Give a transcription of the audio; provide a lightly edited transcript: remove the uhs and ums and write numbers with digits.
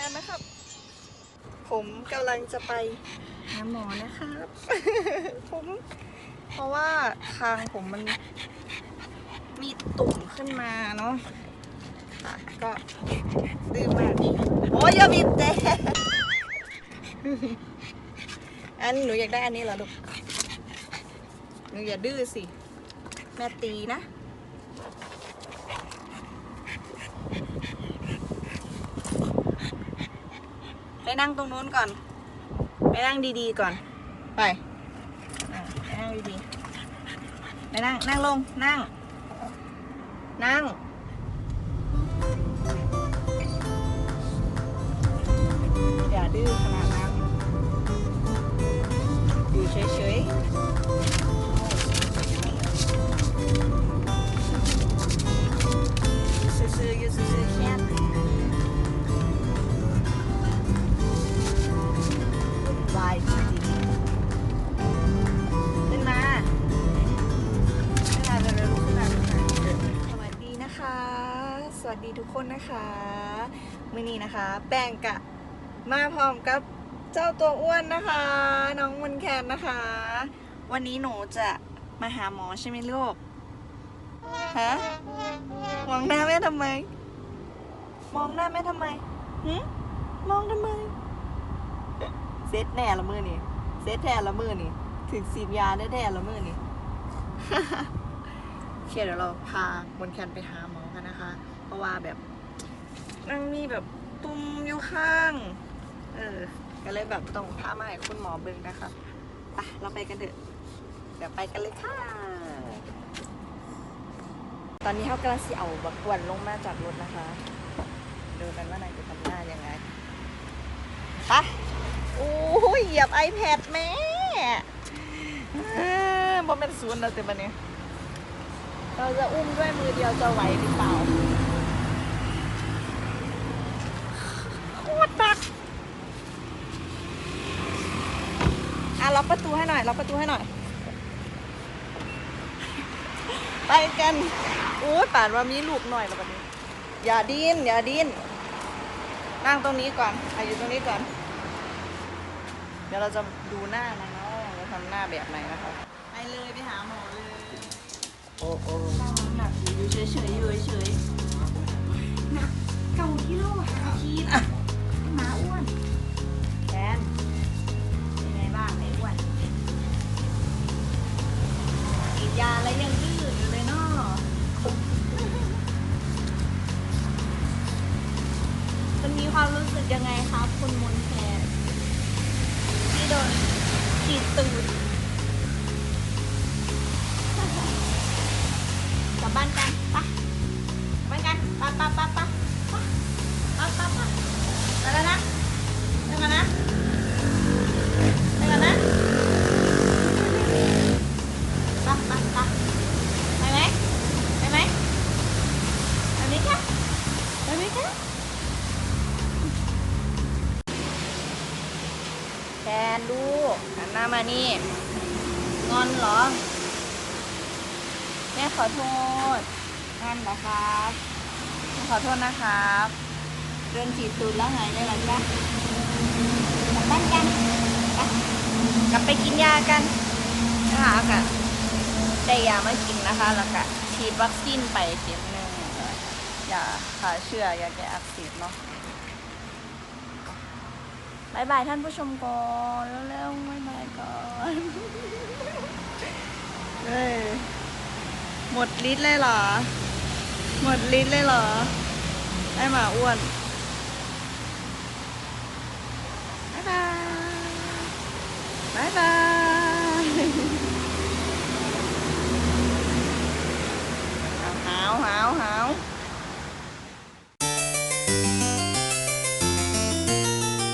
นนะครับผมกำลังจะไปหาหมอนะครับ เพราะว่าคางผมมันมีตุ่มขึ้นมาเนาะก็ดื้อมากโอ้ยอย่าบีบแต่อันหนูอยากได้อันนี้เหรอลูกหนูอย่าดื้อสิแม่ตีนะไปนั่งตรงนู้นก่อนไปนั่งดีๆก่อนไปนั่งดีๆไปนั่งลงนั่งอย่าดื้อขนาดนั้นอยู่เฉยๆซื่อๆอยู่ซื่อๆแค่วายจริงๆขึ้นมาเร็วๆขึ้นมาสวัสดีนะคะสวัสดีทุกคนนะคะมื้อนี้นะคะแป้งกะมาพร้อมกับเจ้าตัวอ้วนนะคะน้องมนแคนนะคะวันนี้หนูจะมาหาหมอใช่ไหมลูกฮะมองหน้าแม่ทำไมมองหน้าแม่ทำไมมองทำไมเซตแน่ละมือนี่เซตแท้ละมือนี่ถึงฉีดยาได้แท้ละมือนี่ โอเคเดี๋ยวเราพามนแคนไปหาหมอกันนะคะเพราะว่าแบบนั่งมีแบบตุ่มอยู่ข้างก็เลยแบบต้องพามาให้คุณหมอเบิ่งนะคะไปเราไปกันเถอะเดี๋ยวไปกันเลยค่ะตอนนี้เขากำลังสิเอาบักกวนลงมาจากรถนะคะดูกันว่านายจะทำหน้ายังไงไปโอ้ยเหยียบ iPad แม่บอมเป็นศูนย์แล้วเต็มวันนี้เราจะอุ้มด้วยมือเดียวจะไหวหรือเปล่าโคตรหนักล็อกประตูให้หน่อยล็อกประตูให้หน่อยไปกันโอ้ยป่านว่ามีลูกหน่อยแล้วแบบนี้อย่าดิ้นนั่งตรงนี้ก่อนอยู่ตรงนี้ก่อนเดี๋ยวเราจะดูหน้ามันเนาะเราทำหน้าแบบไหนนะคะไปเลยไปหาหมอเลยโอ้หนักอยู่เฉยหนัก9 กิโลขีดหมาอ้วนแทนเป็นไงบ้างไอ้อ้วนกินยาแล้วยังดื้ออยู่เลยเนาะมันมีความรู้สึกยังไงครับคุณมนแคนที่โดนฉีดตูดกลับบ้านกันไปไปกันไปแล้วนะไปก่อนนะไปไหมไปไหมคะแทนลูกหันหน้ามานี่งอนเหรอแม่ขอโทษงั้นเหรอครับขอโทษนะครับเรื่องฉีดตูดแล้วหายได้หรือจ๊ะกลับบ้านกันกลับไปกินยากันนะคะค่ะได้ยามากินนะคะแล้วก็ฉีดวัคซีนไปเข็มหนึ่งยาฆ่าเชื้อยาแก้อักเสบเนาะบายบายท่านผู้ชมก่อนเร็วๆบายบายก่อนหมดฤทธิ์เลยเหรอไอ้หมาอ้วนบายบาย